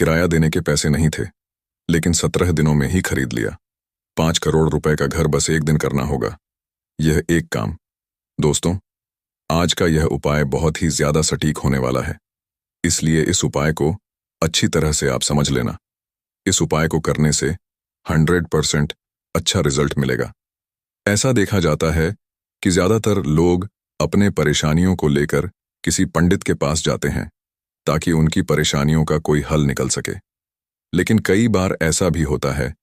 किराया देने के पैसे नहीं थे, लेकिन 17 दिनों में ही खरीद लिया। 5 करोड़ रुपए का घर बस एक दिन करना होगा। यह एक काम। दोस्तों, आज का यह उपाय बहुत ही ज्यादा सटीक होने वाला है, इसलिए इस उपाय को अच्छी तरह से आप समझ लेना। इस उपाय को करने से 100% अच्छा रिजल्ट मिलेगा। ऐसा देखा जाता है कि ज्यादातर लोग अपने परेशानियों को लेकर किसी पंडित के पास जाते हैं ताकि उनकी परेशानियों का कोई हल निकल सके। लेकिन कई बार ऐसा भी होता है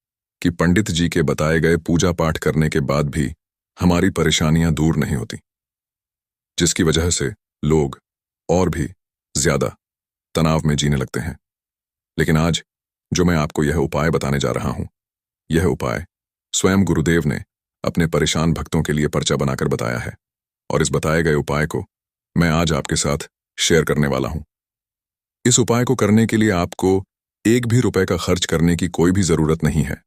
कि पंडित जी के बताए गए पूजा पाठ करने के बाद भी हमारी परेशानियां दूर नहीं होती, जिसकी वजह से लोग और भी ज्यादा तनाव में जीने लगते हैं। लेकिन आज जो मैं आपको यह उपाय बताने जा रहा हूं, यह उपाय स्वयं गुरुदेव ने अपने परेशान भक्तों के लिए पर्चा बनाकर बताया है, और इस बताए गए उपाय को मैं आज आपके साथ शेयर करने वाला हूं। इस उपाय को करने के लिए आपको एक भी रुपए का खर्च करने की कोई भी जरूरत नहीं है।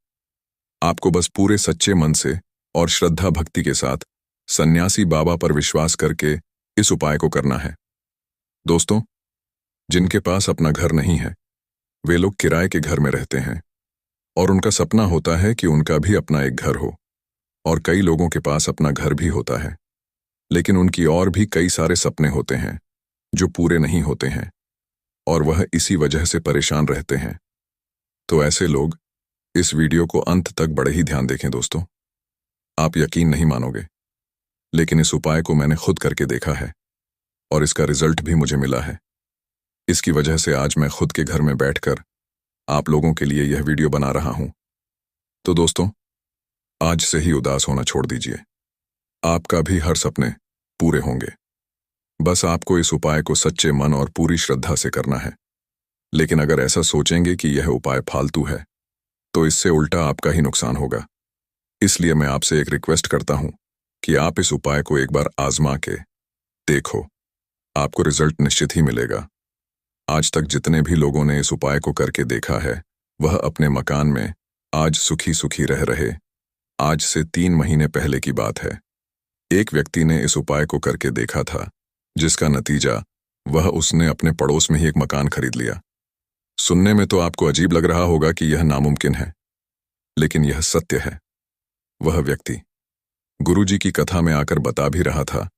आपको बस पूरे सच्चे मन से और श्रद्धा भक्ति के साथ सन्यासी बाबा पर विश्वास करके इस उपाय को करना है। दोस्तों, जिनके पास अपना घर नहीं है, वे लोग किराए के घर में रहते हैं और उनका सपना होता है कि उनका भी अपना एक घर हो। और कई लोगों के पास अपना घर भी होता है, लेकिन उनकी और भी कई सारे सपने होते हैं जो पूरे नहीं होते हैं, और वह इसी वजह से परेशान रहते हैं। तो ऐसे लोग इस वीडियो को अंत तक बड़े ही ध्यान देखें। दोस्तों, आप यकीन नहीं मानोगे, लेकिन इस उपाय को मैंने खुद करके देखा है और इसका रिजल्ट भी मुझे मिला है। इसकी वजह से आज मैं खुद के घर में बैठकर आप लोगों के लिए यह वीडियो बना रहा हूं। तो दोस्तों, आज से ही उदास होना छोड़ दीजिए। आपका भी हर सपने पूरे होंगे। बस आपको इस उपाय को सच्चे मन और पूरी श्रद्धा से करना है। लेकिन अगर ऐसा सोचेंगे कि यह उपाय फालतू है, तो इससे उल्टा आपका ही नुकसान होगा। इसलिए मैं आपसे एक रिक्वेस्ट करता हूं कि आप इस उपाय को एक बार आजमा के देखो। आपको रिजल्ट निश्चित ही मिलेगा। आज तक जितने भी लोगों ने इस उपाय को करके देखा है, वह अपने मकान में आज सुखी सुखी रह रहे। आज से 3 महीने पहले की बात है। एक व्यक्ति ने इस उपाय को करके देखा था, जिसका नतीजा वह उसने अपने पड़ोस में ही एक मकान खरीद लिया। सुनने में तो आपको अजीब लग रहा होगा कि यह नामुमकिन है, लेकिन यह सत्य है। वह व्यक्ति गुरुजी की कथा में आकर बता भी रहा था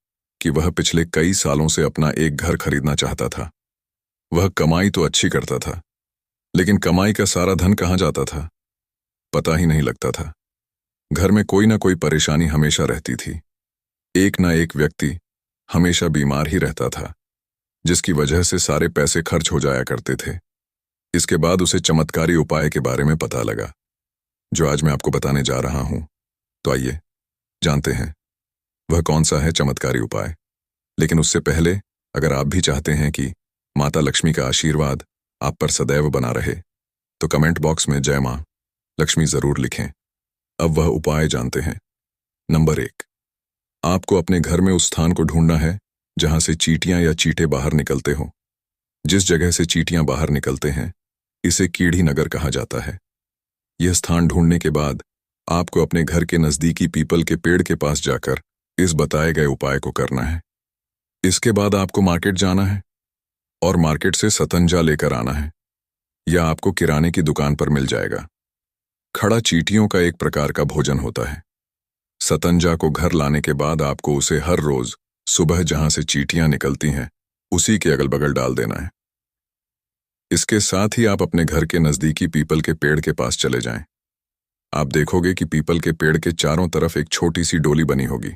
कि वह पिछले कई सालों से अपना एक घर खरीदना चाहता था। वह कमाई तो अच्छी करता था, लेकिन कमाई का सारा धन कहाँ जाता था, पता ही नहीं लगता था। घर में कोई ना कोई परेशानी हमेशा रहती थी। एक ना एक व्यक्ति हमेशा बीमार ही रहता था, जिसकी वजह से सारे पैसे खर्च हो जाया करते थे। इसके बाद उसे चमत्कारी उपाय के बारे में पता लगा, जो आज मैं आपको बताने जा रहा हूं। तो आइए जानते हैं वह कौन सा है चमत्कारी उपाय। लेकिन उससे पहले, अगर आप भी चाहते हैं कि माता लक्ष्मी का आशीर्वाद आप पर सदैव बना रहे, तो कमेंट बॉक्स में जय मां लक्ष्मी जरूर लिखें। अब वह उपाय जानते हैं। नंबर 1, आपको अपने घर में उस स्थान को ढूंढना है जहां से चींटियां या चींटे बाहर निकलते हो। जिस जगह से चींटियां बाहर निकलते हैं, इसे कीड़ी नगर कहा जाता है। यह स्थान ढूंढने के बाद आपको अपने घर के नजदीकी पीपल के पेड़ के पास जाकर इस बताए गए उपाय को करना है। इसके बाद आपको मार्केट जाना है और मार्केट से सतंजा लेकर आना है। यह आपको किराने की दुकान पर मिल जाएगा। खड़ा चींटियों का एक प्रकार का भोजन होता है। सतंजा को घर लाने के बाद आपको उसे हर रोज सुबह जहां से चींटियां निकलती हैं, उसी के अगल बगल डाल देना है। इसके साथ ही आप अपने घर के नजदीकी पीपल के पेड़ के पास चले जाएं। आप देखोगे कि पीपल के पेड़ के चारों तरफ एक छोटी सी डोली बनी होगी।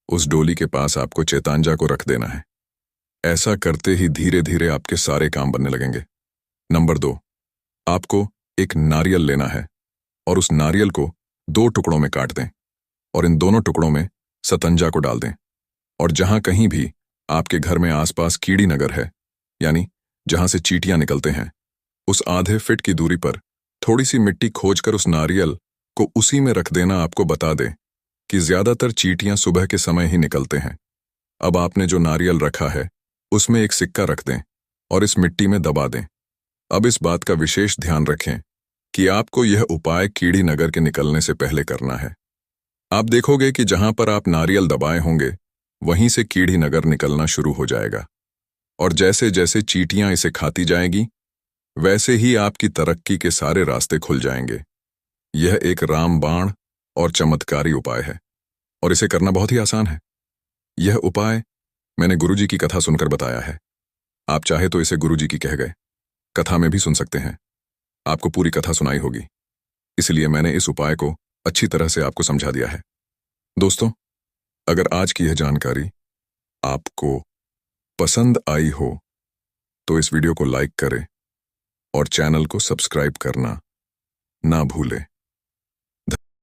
उस डोली के पास आपको चेतांजा को रख देना है। ऐसा करते ही धीरे धीरे आपके सारे काम बनने लगेंगे। नंबर 2, आपको एक नारियल लेना है और उस नारियल को 2 टुकड़ों में काट दें और इन दोनों टुकड़ों में सतंजा को डाल दें। और जहां कहीं भी आपके घर में आसपास कीड़ी नगर है, यानी जहां से चींटियां निकलते हैं, उस आधे फीट की दूरी पर थोड़ी सी मिट्टी खोजकर उस नारियल को उसी में रख देना आपको बता दे कि ज्यादातर चींटियां सुबह के समय ही निकलते हैं। अब आपने जो नारियल रखा है, उसमें एक सिक्का रख दें और इस मिट्टी में दबा दें। अब इस बात का विशेष ध्यान रखें कि आपको यह उपाय कीड़ी नगर के निकलने से पहले करना है। आप देखोगे कि जहां पर आप नारियल दबाए होंगे, वहीं से कीड़ी नगर निकलना शुरू हो जाएगा, और जैसे जैसे चींटियां इसे खाती जाएगी, वैसे ही आपकी तरक्की के सारे रास्ते खुल जाएंगे। यह एक रामबाण और चमत्कारी उपाय है और इसे करना बहुत ही आसान है। यह उपाय मैंने गुरुजी की कथा सुनकर बताया है। आप चाहे तो इसे गुरुजी की कह गए कथा में भी सुन सकते हैं। आपको पूरी कथा सुनाई होगी, इसलिए मैंने इस उपाय को अच्छी तरह से आपको समझा दिया है। दोस्तों, अगर आज की यह जानकारी आपको पसंद आई हो तो इस वीडियो को लाइक करें और चैनल को सब्सक्राइब करना ना भूलें।